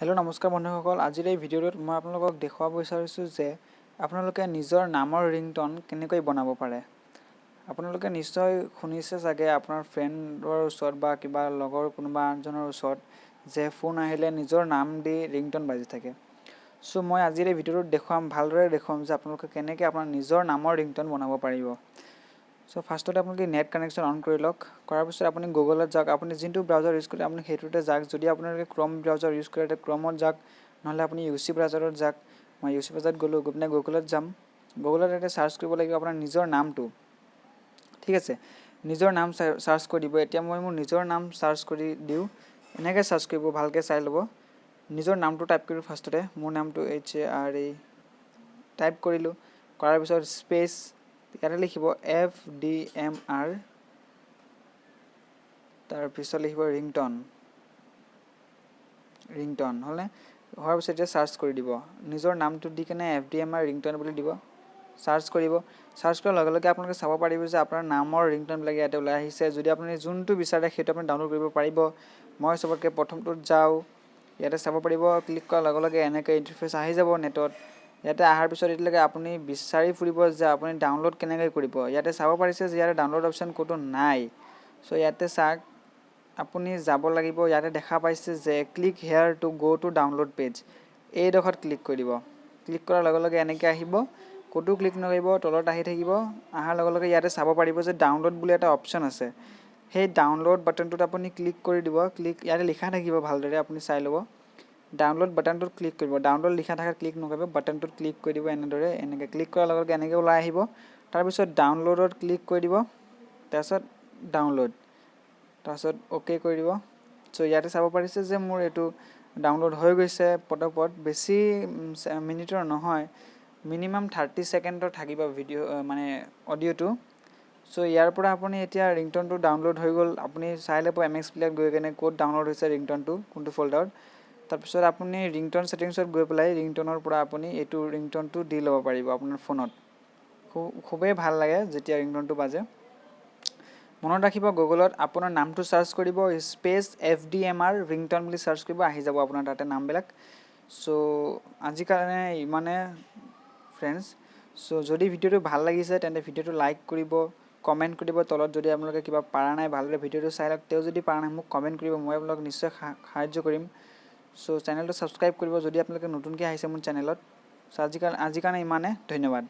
Hello' নমস্কাৰ বন্ধুসকল আজিৰ এই ভিডিঅ'টোত মই আপোনালোকক দেখুৱাব বিচাৰিছোঁ যে আপোনালোকে নিজৰ নামৰ ৰিংটন কেনেকৈ বনাব পাৰে। আপোনালোকে নিশ্চয় শুনিছে চাগে আপোনাৰ ফ্ৰেণ্ডৰ ওচৰত বা কিবা লগৰ কোনোবা আনজনৰ ওচৰত যে ফোন আহিলে নিজৰ নাম দি ৰিংটন বাজি থাকে। সো মই আজিৰ এই ভিডিঅ'টোত ভালদৰে দেখুৱাম যে আপোনালোকে কেনেকৈ আপোনাৰ নিজৰ নামৰ ৰিংটন বনাব পাৰিব। সো ফাৰ্ষ্টতে আপোনালোকে নেট কানেকশ্যন অন কৰি লওক। কৰাৰ পিছত আপুনি গুগলত যাওক। আপুনি যোনটো ব্ৰাউজাৰ ইউজ কৰে আপুনি সেইটোতে যাওক। যদি আপোনালোকে ক্ৰম ব্ৰাউজাৰ ইউজ কৰে তেতিয়া ক্ৰমত যাওক, নহ'লে আপুনি ইউচি ব্ৰাউজাৰত যাওক। মই ইউচি ব্ৰাউজাৰত গ'লোঁ, গৈ পিনে গুগলত যাম। গুগলত এটা চাৰ্চ কৰিব লাগিব আপোনাৰ নিজৰ নামটো, ঠিক আছে। নিজৰ নাম চাৰ্চ কৰি দিব। এতিয়া মই মোৰ নিজৰ নাম চাৰ্চ কৰি দিওঁ। এনেকৈ চাৰ্চ কৰিব, ভালকৈ চাই ল'ব। নিজৰ নামটো টাইপ কৰিলোঁ ফাৰ্ষ্টতে। মোৰ নামটো HARE টাইপ কৰিলোঁ। কৰাৰ পিছত স্পেচ ইয়াতে লিখিব FDMR, তাৰপিছত লিখিব ৰিংটন হ'লে হোৱাৰ পিছত এতিয়া চাৰ্চ কৰি দিব। নিজৰ নামটো দি কেনে FDMR ৰিংটন বুলি দিব, চাৰ্চ কৰিব। চাৰ্চ কৰাৰ লগে লগে আপোনালোকে চাব পাৰিব যে আপোনাৰ নামৰ ৰিংটনবিলাক ইয়াতে ওলাই আহিছে। যদি আপুনি যোনটো বিচাৰে সেইটো আপুনি ডাউনলোড কৰিব পাৰিব। মই চবতকৈ প্ৰথমটোত যাওঁ। ইয়াতে চাব পাৰিব, ক্লিক কৰাৰ লগে লগে এনেকৈ ইণ্টাৰফেচ আহি যাব নেটত। ইয়াতে অহাৰ পিছত এতিয়ালৈকে আপুনি বিচাৰি ফুৰিব যে আপুনি ডাউনলোড কেনেকৈ কৰিব। ইয়াতে চাব পাৰিছে যে ইয়াতে ডাউনলোড অপশ্যন ক'তো নাই। চ' ইয়াতে চাওক, আপুনি যাব লাগিব। ইয়াতে দেখা পাইছে যে ক্লিক হেয়াৰ টু গ' টু ডাউনলোড পেজ, এইডোখৰত ক্লিক কৰি দিব। ক্লিক কৰাৰ লগে লগে এনেকৈ আহিব, ক'তো ক্লিক নকৰিব, তলত আহি থাকিব। অহাৰ লগে লগে ইয়াতে চাব পাৰিব যে ডাউনলোড বুলি এটা অপশ্যন আছে। সেই ডাউনলোড বাটনটোত আপুনি ক্লিক কৰি দিব। ইয়াতে লিখা থাকিব ভালদৰে, আপুনি চাই ল'ব। ডাউনলোড বাটনটোত ক্লিক কৰিব। ডাউনলোড লিখা থাকে ক্লিক নকৰিব, বাটনটোত ক্লিক কৰি দিব। এনেকৈ ক্লিক কৰাৰ লগে লগে এনেকৈ ওলাই আহিব। তাৰপিছত ডাউনলোডত ক্লিক কৰি দিব, তাৰপিছত ডাউনলোড, তাৰপিছত অ'কে কৰি দিব। চ' ইয়াতে চাব পাৰিছে যে মোৰ এইটো ডাউনলোড হৈ গৈছে পটাপট। বেছি মিনিটৰ নহয়, মিনিমাম 30 ছেকেণ্ডৰ থাকিব ভিডিঅ' মানে অডিঅ'টো। চ' ইয়াৰ পৰা আপুনি এতিয়া ৰিংটনটো ডাউনলোড হৈ গ'ল। আপুনি চাই ল'ব MX প্লেয়াৰত গৈ কেনে ক'ত ডাউনলোড হৈছে ৰিংটনটো, কোনটো ফল্ডাৰত। তাৰপিছত আপুনি ৰিংটন ছেটিংছত গৈ পেলাই ৰিংটনৰ পৰা আপুনি এইটো ৰিংটনটো দি ল'ব পাৰিব আপোনাৰ ফোনত। খুবেই ভাল লাগে যেতিয়া ৰিংটনটো বাজে। মনত ৰাখিব, গুগলত আপোনাৰ নামটো চাৰ্চ কৰিব, স্পেচ FDMR ৰিংটন বুলি চাৰ্চ কৰিব, আহি যাব আপোনাৰ তাতে নামবিলাক। চ' আজিৰ কাৰণে ইমানে ফ্ৰেণ্ডছ। চ' যদি ভিডিঅ'টো ভাল লাগিছে তেন্তে ভিডিঅ'টো লাইক কৰিব, কমেণ্ট কৰিব তলত। যদি আপোনালোকে কিবা পাৰা নাই, ভালদৰে ভিডিঅ'টো চাই লওক। তেওঁ যদি পাৰা নাই মোক কমেণ্ট কৰিব, মই আপোনালোকক নিশ্চয় সাহাৰ্য কৰিম। চ' চেনেলটো ছাবস্ক্ৰাইব কৰিব যদি আপোনালোকে নতুনকৈ আহিছে মোৰ চেনেলত। চ' আজিৰ কাৰণে ইমানে, ধন্যবাদ।